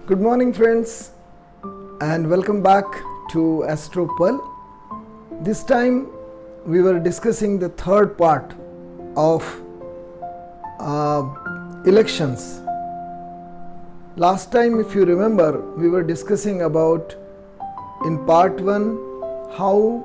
Good morning friends, and welcome back to Astro Pearl. This time we were discussing the third part of elections. Last time, if you remember, we were discussing about in part 1 how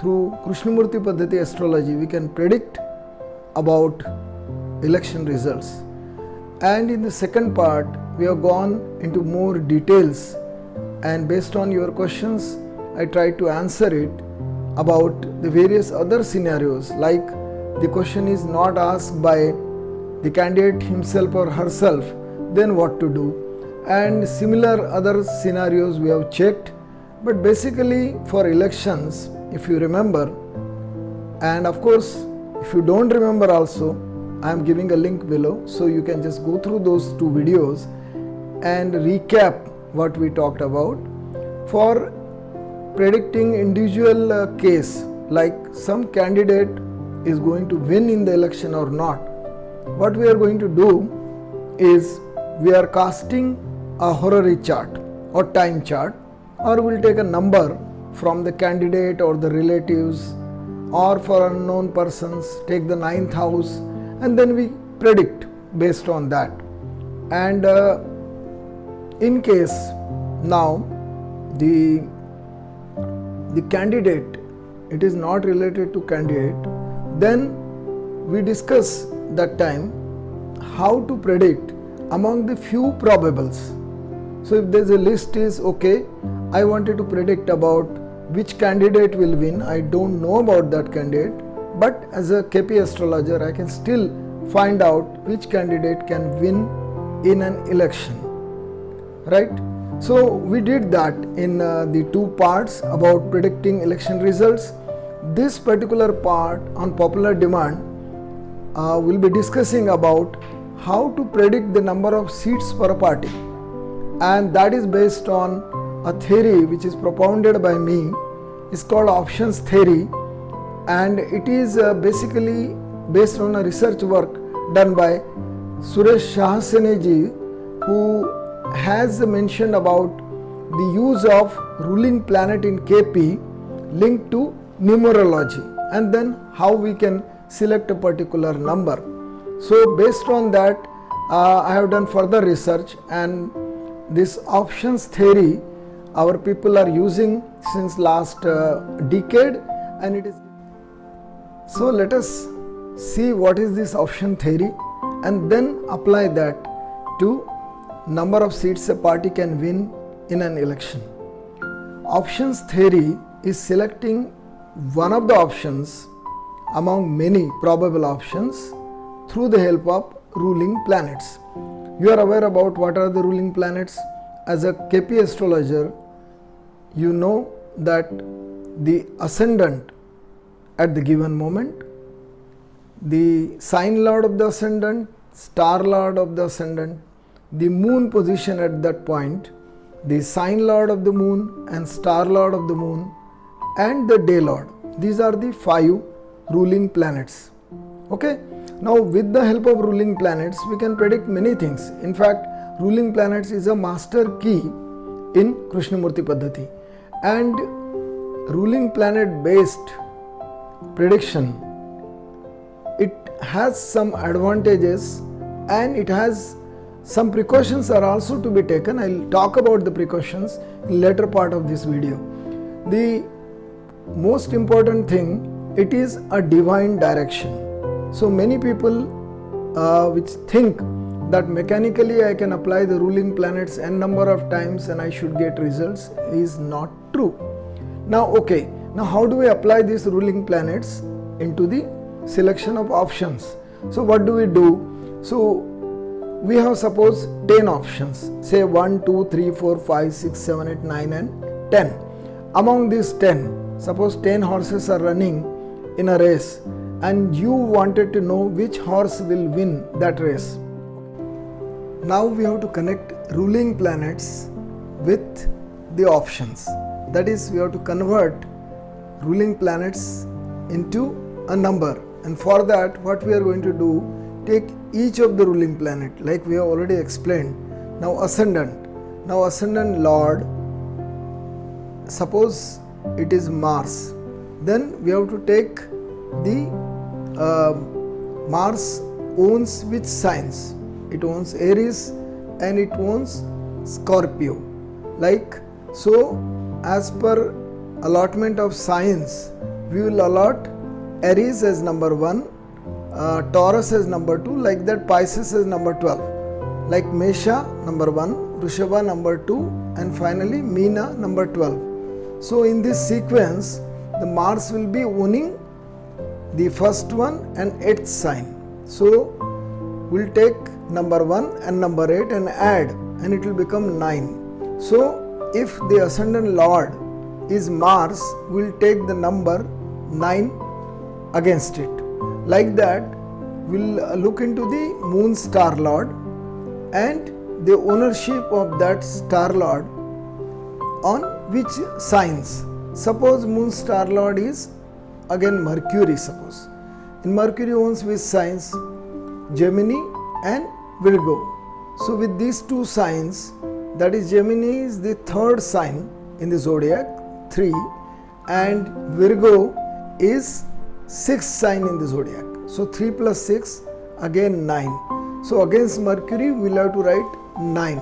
through Krishnamurti Paddhati astrology we can predict about election results. And in the second part, we have gone into more details, and based on your questions, I tried to answer it about the various other scenarios, like the question is not asked by the candidate himself or herself, then what to do, and similar other scenarios we have checked. But basically for elections, if you remember, and of course if you don't remember also, I am giving a link below, so you can just go through those two videos and recap what we talked about. For predicting individual case, like some candidate is going to win in the election or not, what we are going to do is we are casting a horary chart or time chart, or we'll take a number from the candidate or the relatives, or for unknown persons take the 9th house, and then we predict based on that. And in case now the candidate, it is not related to candidate, then we discuss that time how to predict among the few probables. So if there is a list is okay, I wanted to predict about which candidate will win. I don't know about that candidate, but as a KP astrologer, I can still find out which candidate can win in an election, right? So we did that in the two parts about predicting election results. This particular part on popular demand will be discussing about how to predict the number of seats per party, and that is based on a theory which is propounded by me. It's called options theory, and it is basically based on a research work done by Suresh Shahaseneji, who has mentioned about the use of ruling planet in KP linked to numerology, and then how we can select a particular number. So based on that, I have done further research, and this options theory our people are using since last decade, and it is. So let us see what is this option theory and then apply that to number of seats a party can win in an election. Options theory is selecting one of the options among many probable options through the help of ruling planets. You are aware about what are the ruling planets. As a KP astrologer, you know that the ascendant at the given moment, the sign lord of the ascendant, star lord of the ascendant, the moon position at that point, the sign lord of the moon and star lord of the moon, and the day lord. These are the 5 ruling planets. Okay. Now with the help of ruling planets, we can predict many things. In fact, ruling planets is a master key in Krishnamurti Paddhati, and ruling planet based prediction, it has some advantages and it has some precautions are also to be taken. I will talk about the precautions in later part of this video. The most important thing, it is a divine direction. So many people which think that mechanically I can apply the ruling planets n number of times and I should get results, is not true. Now okay, now how do we apply these ruling planets into the selection of options? So what do we do? So we have suppose 10 options, say 1, 2, 3, 4, 5, 6, 7, 8, 9 and 10. Among these 10, suppose 10 horses are running in a race, and you wanted to know which horse will win that race. Now we have to connect ruling planets with the options. That is, we have to convert ruling planets into a number, and for that what we are going to do, take each of the ruling planet like we have already explained. Now ascendant, Now ascendant lord, suppose it is Mars, then we have to take the Mars owns which signs? It owns Aries and it owns Scorpio. Like so, as per allotment of signs, we will allot Aries as number 1, Taurus as number 2, like that Pisces as number 12, like Mesha number 1, Vrishabha number 2, and finally Meena number 12. So in this sequence, the Mars will be owning the first one and 8th sign. So we'll take number 1 and number 8 and add, and it will become 9. So if the ascendant lord is Mars, we'll take the number 9 against it. Like that, we'll look into the moon star lord and the ownership of that star lord on which signs. Suppose moon star lord is again Mercury, suppose. In Mercury owns which signs? Gemini and Virgo. So with these two signs, that is Gemini is the 3rd sign in the zodiac, 3, and Virgo is 6th sign in the zodiac. So 3 plus 6 again 9. So against Mercury we will have to write 9.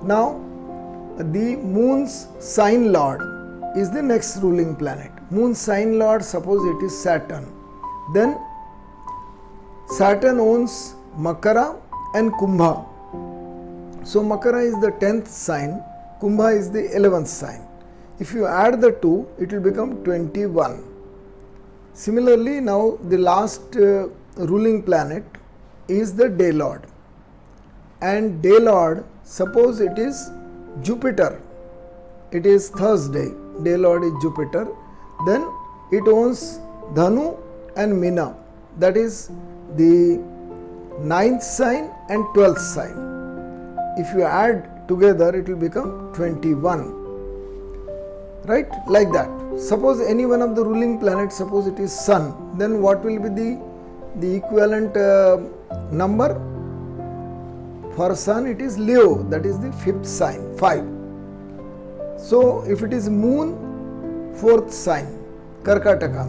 Now the moon's sign lord is the next ruling planet. Moon sign lord, suppose it is Saturn. Then Saturn owns Makara and Kumbha. So Makara is the 10th sign, Kumbha is the 11th sign. If you add the two, it will become 21. Similarly, now the last ruling planet is the day lord. And day lord, suppose it is Jupiter. It is Thursday. Day lord is Jupiter. Then it owns Dhanu and Meena. That is the 9th sign and 12th sign. If you add together, it will become 21. Right? Like that. Suppose any one of the ruling planets, suppose it is Sun, then what will be the equivalent number? For Sun it is Leo, that is the 5th sign, 5. So if it is Moon, 4th sign, Karkataka,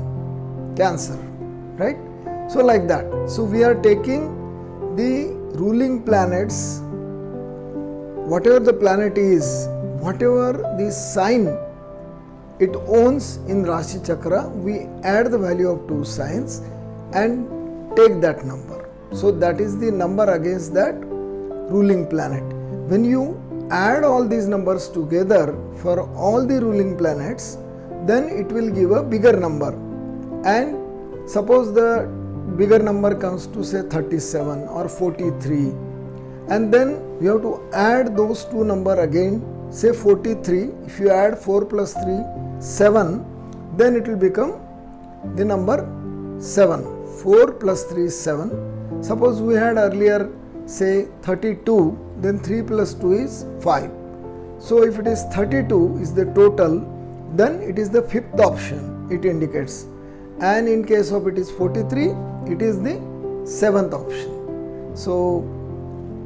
Cancer, right? So like that. So we are taking the ruling planets, whatever the planet is, whatever the sign it owns in Rashi Chakra, we add the value of two signs and take that number. So that is the number against that ruling planet. When you add all these numbers together for all the ruling planets, then it will give a bigger number. And suppose the bigger number comes to say 37 or 43, and then you have to add those two numbers again, say 43. If you add 4 plus 3, 7, then it will become the number 7. 4 plus 3 is 7. Suppose we had earlier say 32, then 3 plus 2 is 5. So if it is 32 is the total, then it is the 5th option it indicates. And in case of it is 43, it is the 7th option. So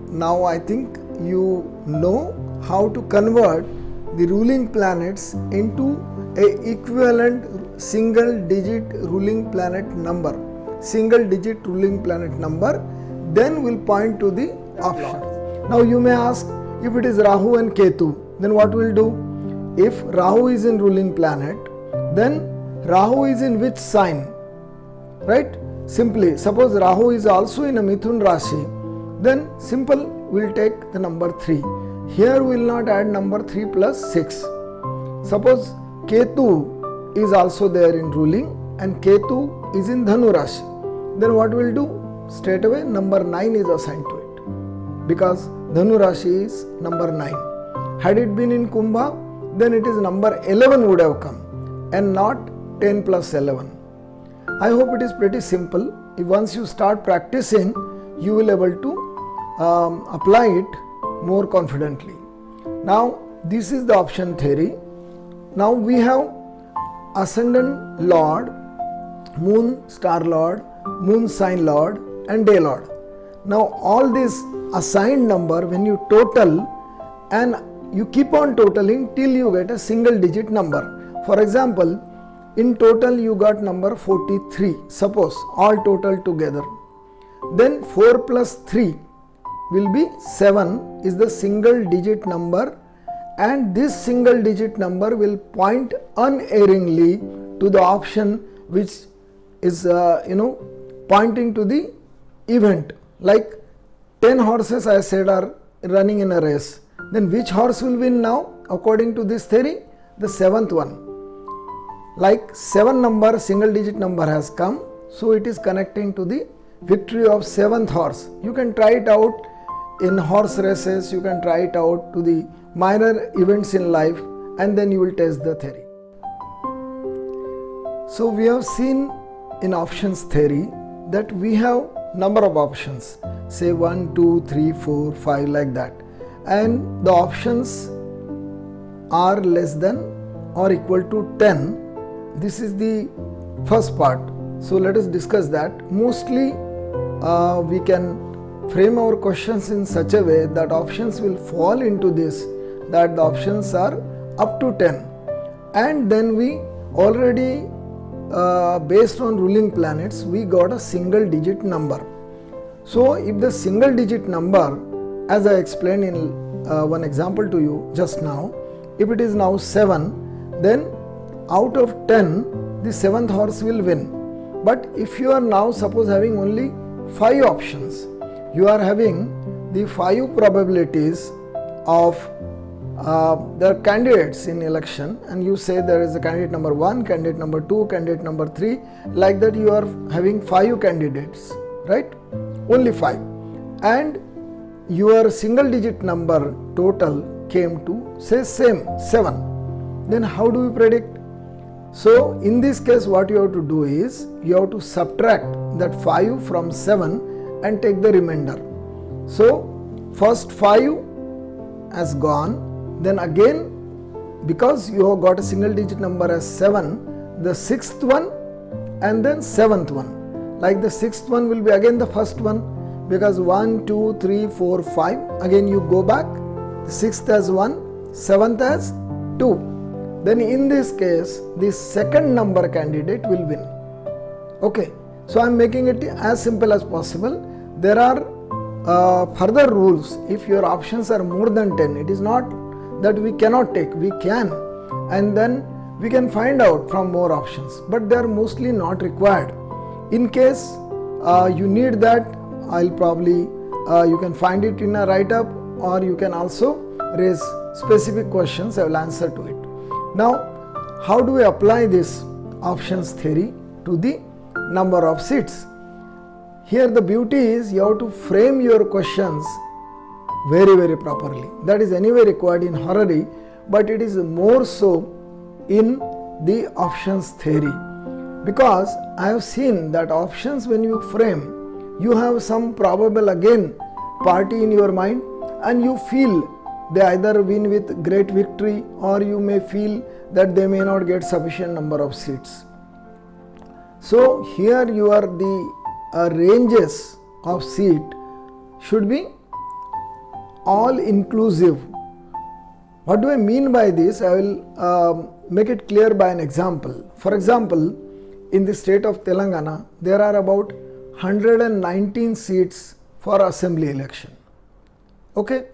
now I think you know how to convert the ruling planets into a equivalent single digit ruling planet number. Single digit ruling planet number, then will point to the option. Now you may ask, if it is Rahu and Ketu, then what will do? If Rahu is in ruling planet, then Rahu is in which sign? Right? Simply, suppose Rahu is also in a Mithun Rashi, then simple, we will take the number 3. Here we will not add number 3 plus 6. Suppose Ketu is also there in ruling and Ketu is in Dhanu Rashi, then what we will do? Straight away number 9 is assigned to it, because Dhanu Rashi is number 9. Had it been in Kumbha, then it is number 11 would have come and not 10 plus 11. I hope it is pretty simple. If once you start practicing, you will able to apply it more confidently. Now this is the option theory. Now we have ascendant lord, moon star lord, moon sign lord and day lord. Now all these assigned number, when you total and you keep on totaling till you get a single digit number. For example, in total you got number 43, suppose, all total together. Then 4 plus 3 will be 7 is the single digit number, and this single digit number will point unerringly to the option which is pointing to the event. Like 10 horses I said are running in a race. Then which horse will win now according to this theory? The 7th one. Like 7 number, single digit number has come, so it is connecting to the victory of 7th horse. You can try it out in horse races, you can try it out to the minor events in life, and then you will test the theory. So we have seen in options theory that we have number of options, say 1, 2, 3, 4, 5 like that, and the options are less than or equal to 10. This is the first part. So let us discuss that. Mostly we can frame our questions in such a way that options will fall into this, that the options are up to 10, and then we already based on ruling planets we got a single digit number. So if the single digit number, as I explained in one example to you just now, if it is now 7, then out of 10 the 7th horse will win. But if you are now suppose having only 5 options, you are having the 5 probabilities of the candidates in election, and you say there is a candidate number 1, candidate number 2, candidate number 3, like that you are having 5 candidates, right? Only 5, and your single digit number total came to say same 7. Then how do we predict? So in this case what you have to do is you have to subtract that 5 from 7 and take the remainder. So first 5 has gone, then again because you have got a single digit number as 7, the 6th one and then 7th one. Like the 6th one will be again the first one, because 1, 2, 3, 4, 5, again you go back, the 6th as 1, 7th as 2. Then in this case the second number candidate will win. Okay, so I am making it as simple as possible. There are further rules. If your options are more than 10, it is not that we cannot take, we can, and then we can find out from more options, but they are mostly not required. In case you need that, I'll probably you can find it in a write-up, or you can also raise specific questions, I will answer to it. Now how do we apply this options theory to the number of seats? Here the beauty is you have to frame your questions very properly. That is anyway required in horary, but it is more so in the options theory, because I have seen that options, when you frame, you have some probable again party in your mind, and you feel they either win with great victory, or you may feel that they may not get sufficient number of seats. So here the ranges of seat should be all inclusive. What do I mean by this? I will make it clear by an example. For example, in the state of Telangana, there are about 119 seats for assembly election. Okay,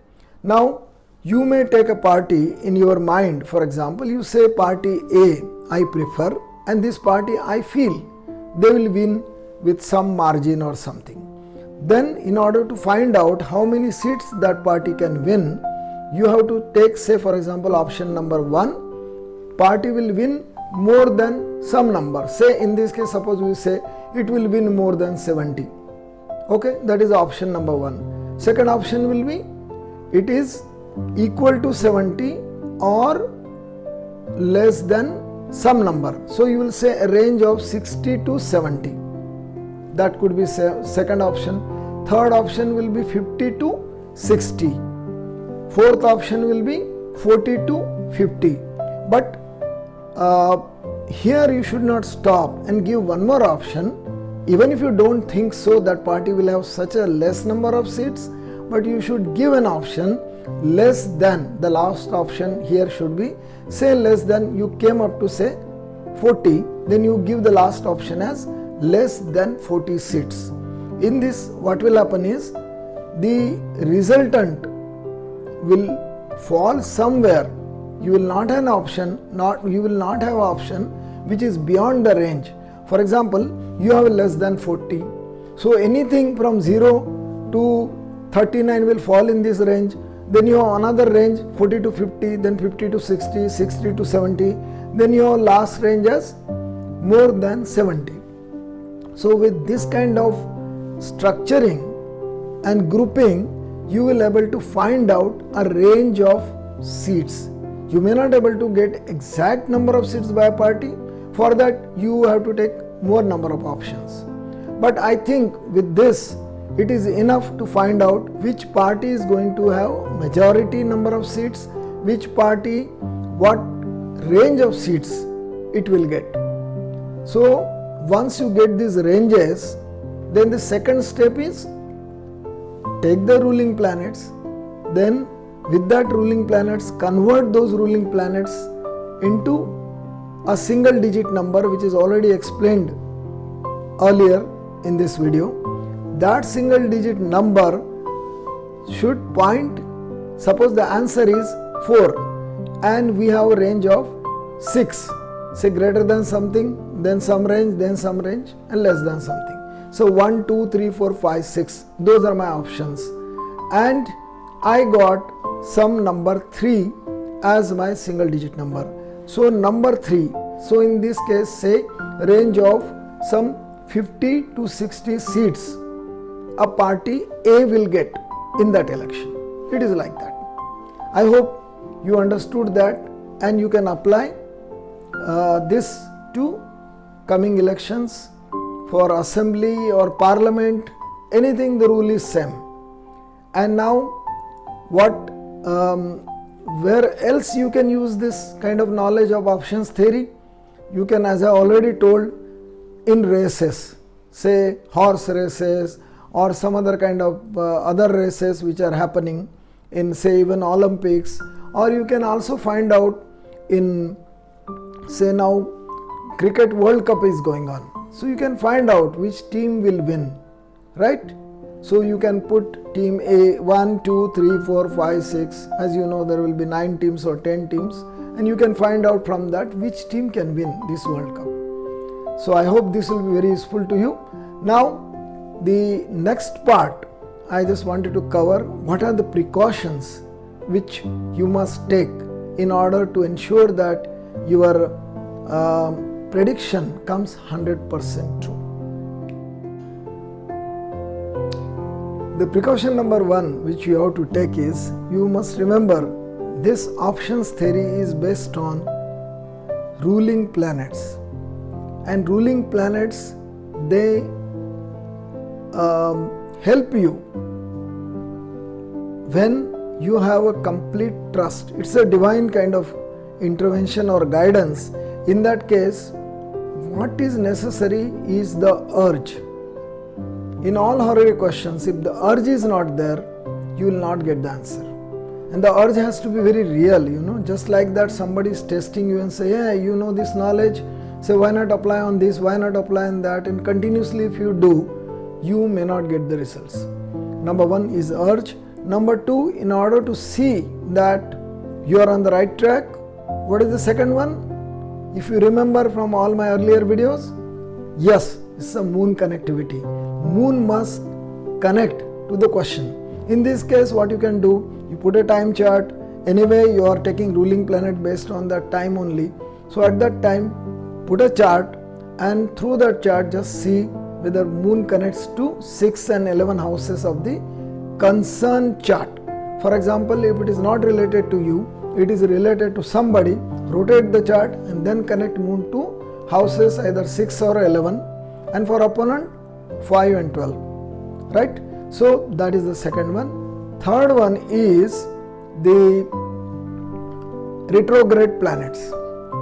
now you may take a party in your mind. For example, you say party A I prefer, and this party I feel they will win with some margin or something. Then in order to find out how many seats that party can win, you have to take, say for example, option number 1, party will win more than some number. Say in this case, suppose we say it will win more than 70. Okay, that is option number 1. Second option will be it is equal to 70 or less than some number. So you will say a range of 60 to 70. That could be second option. Third option will be 50 to 60. Fourth option will be 40 to 50. But here you should not stop and give one more option. Even if you don't think so that party will have such a less number of seats, but you should give an option less than, the last option here should be say less than, you came up to say 40, then you give the last option as less than 40 seats. In this, what will happen is the resultant will fall somewhere. You will not have an option, you will not have option which is beyond the range. For example, you have less than 40. So anything from 0 to 39 will fall in this range. Then you have another range 40 to 50, then 50 to 60, 60 to 70. Then your last range is more than 70. So with this kind of structuring and grouping, you will able to find out a range of seats. You may not able to get exact number of seats by a party. For that you have to take more number of options. But I think with this it is enough to find out which party is going to have majority number of seats, which party what range of seats it will get. So once you get these ranges, then the second step is take the ruling planets, then with that ruling planets convert those ruling planets into a single digit number, which is already explained earlier in this video. That single digit number should point, suppose the answer is 4 and we have a range of 6, say greater than something, then some range, then some range, and less than something. So 1, 2, 3, 4, 5, 6, those are my options, and I got some number 3 as my single digit number. So number 3, so in this case say range of some 50 to 60 seats a party A will get in that election. It is like that. I hope you understood that and you can apply this to coming elections for assembly or parliament, anything, the rule is same. And now what where else you can use this kind of knowledge of options theory? You can, as I already told, in races, say horse races or some other kind of other races which are happening in, say, even Olympics, or you can also find out in, say, now Cricket World Cup is going on. So you can find out which team will win, right? So you can put team A 1, 2, 3, 4, 5, 6. As you know, there will be 9 teams or 10 teams, and you can find out from that which team can win this World Cup. So I hope this will be very useful to you. Now the next part, I just wanted to cover what are the precautions which you must take in order to ensure that your prediction comes 100% true. The precaution number 1 which you have to take is, you must remember this options theory is based on ruling planets, and ruling planets, they help you when you have a complete trust. It's a divine kind of intervention or guidance. In that case, what is necessary is the urge. In all horary questions, if the urge is not there, you will not get the answer. And the urge has to be very real, just like that somebody is testing you and say, yeah, you know this knowledge, say why not apply on this, why not apply on that, and continuously if you do, you may not get the results. Number 1 is urge. Number 2, in order to see that you are on the right track, what is the second one? If you remember from all my earlier videos, yes, it's a moon connectivity. Moon must connect to the question. In this case, what you can do, you put a time chart. Anyway, you are taking ruling planet based on that time only. So at that time, put a chart, and through that chart just see whether moon connects to 6 and 11 houses of the concerned chart. For example, if it is not related to you, it is related to somebody, rotate the chart and then connect moon to houses either 6 or 11, and for opponent 5 and 12, right? So that is the second one. Third one is the retrograde planets.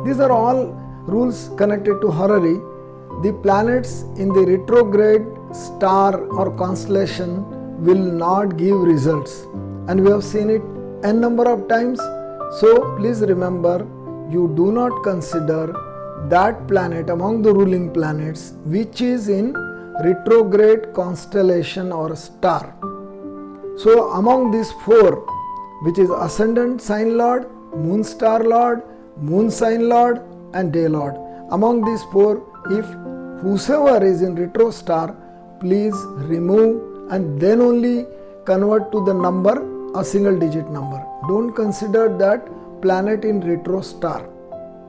These are all rules connected to horary. The planets in the retrograde star or constellation will not give results, and we have seen it n number of times. So please remember, you do not consider that planet among the ruling planets which is in retrograde constellation or star. So among these four, which is ascendant sign lord, moon star lord, moon sign lord and day lord, among these four, if whosoever is in retro star, please remove and then only convert to the number a single digit number. Don't consider that planet in retro star.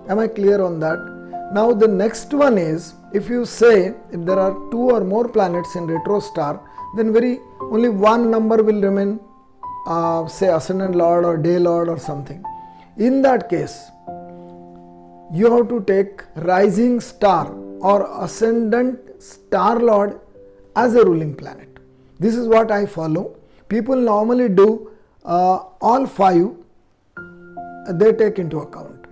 Am I clear on that? Now the next one is, if you say if there are two or more planets in retro star, then only one number will remain, say ascendant lord or day lord or something. In that case, you have to take rising star or ascendant star lord as a ruling planet. This is what I follow. People normally do all five, they take into account.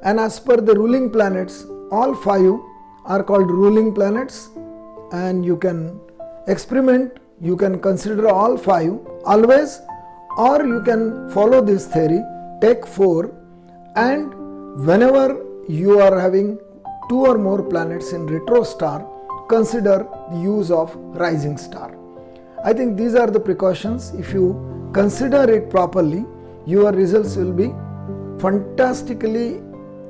And as per the ruling planets, all five are called ruling planets, and you can experiment, you can consider all five always, or you can follow this theory, take four, and whenever you are having two or more planets in retro star, consider the use of rising star. I think these are the precautions. If you consider it properly, your results will be fantastically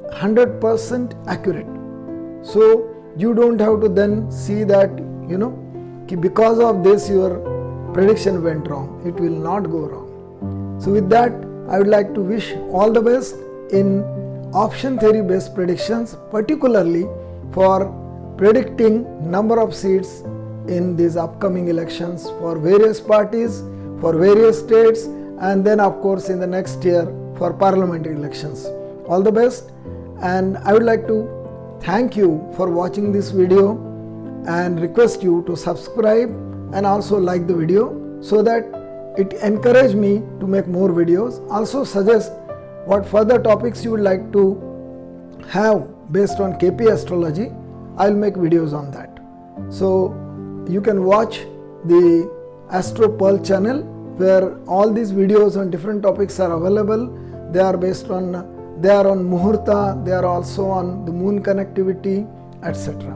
100% accurate. So you don't have to then see that, because of this your prediction went wrong. It will not go wrong. So with that, I would like to wish all the best in option theory based predictions, particularly for predicting number of seats in these upcoming elections for various parties, for various states, and then of course in the next year for parliamentary elections. All the best, and I would like to thank you for watching this video and request you to subscribe and also like the video so that it encourages me to make more videos. Also suggest what further topics you would like to have based on KP astrology. I will make videos on that. So you can watch the Astro Pearl channel where all these videos on different topics are available. They are on Muhurta, they are also on the moon connectivity, etc.